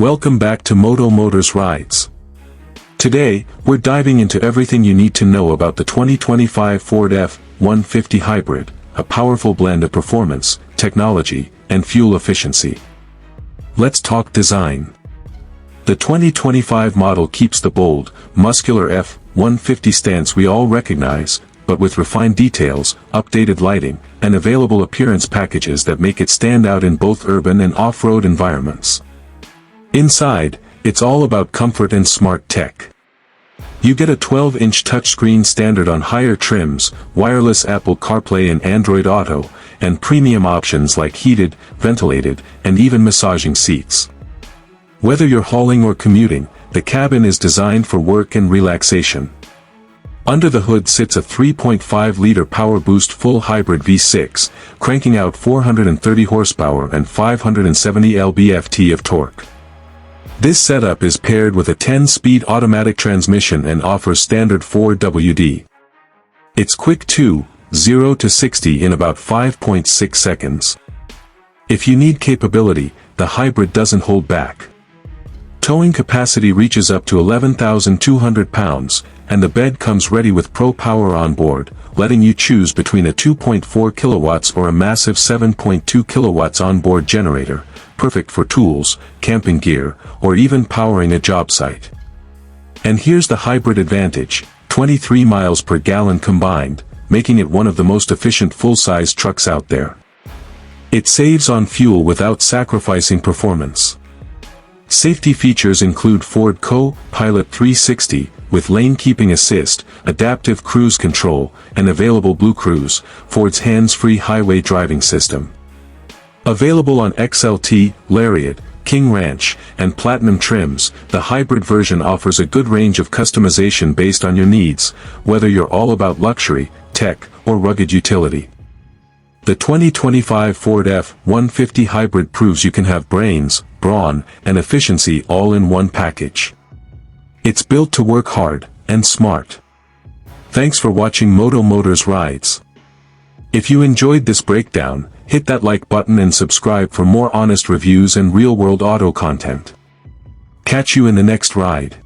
Welcome back to Moto Motors Rides. Today, we're diving into everything you need to know about the 2025 Ford F-150 Hybrid, a powerful blend of performance, technology, and fuel efficiency. Let's talk design. The 2025 model keeps the bold, muscular F-150 stance we all recognize, but with refined details, updated lighting, and available appearance packages that make it stand out in both urban and off-road environments. Inside, it's all about comfort and smart tech. You get a 12-inch touchscreen standard on higher trims, wireless Apple CarPlay and Android Auto, and premium options like heated, ventilated, and even massaging seats. Whether you're hauling or commuting, the cabin is designed for work and relaxation. Under the hood sits a 3.5-liter PowerBoost full hybrid V6, cranking out 430 horsepower and 570 lb-ft of torque. This setup is paired with a 10-speed automatic transmission and offers standard 4WD. It's quick too, 0 to 60 in about 5.6 seconds. If you need capability, the hybrid doesn't hold back. Towing capacity reaches up to 11,200 pounds, and the bed comes ready with Pro Power Onboard, letting you choose between a 2.4 kilowatts or a massive 7.2 kilowatts onboard generator, perfect for tools, camping gear, or even powering a job site. And here's the hybrid advantage, 23 miles per gallon combined, making it one of the most efficient full-size trucks out there. It saves on fuel without sacrificing performance. Safety features include Ford Co-Pilot 360, with lane keeping assist, adaptive cruise control, and available Blue Cruise, Ford's hands-free highway driving system. Available on XLT, Lariat, King Ranch, and Platinum trims, the hybrid version offers a good range of customization based on your needs, whether you're all about luxury, tech, or rugged utility. The 2025 Ford F-150 Hybrid proves you can have brains, brawn, and efficiency all in one package. It's built to work hard and smart. Thanks for watching Moto Motors Rides. If you enjoyed this breakdown, hit that like button and subscribe for more honest reviews and real-world auto content. Catch you in the next ride.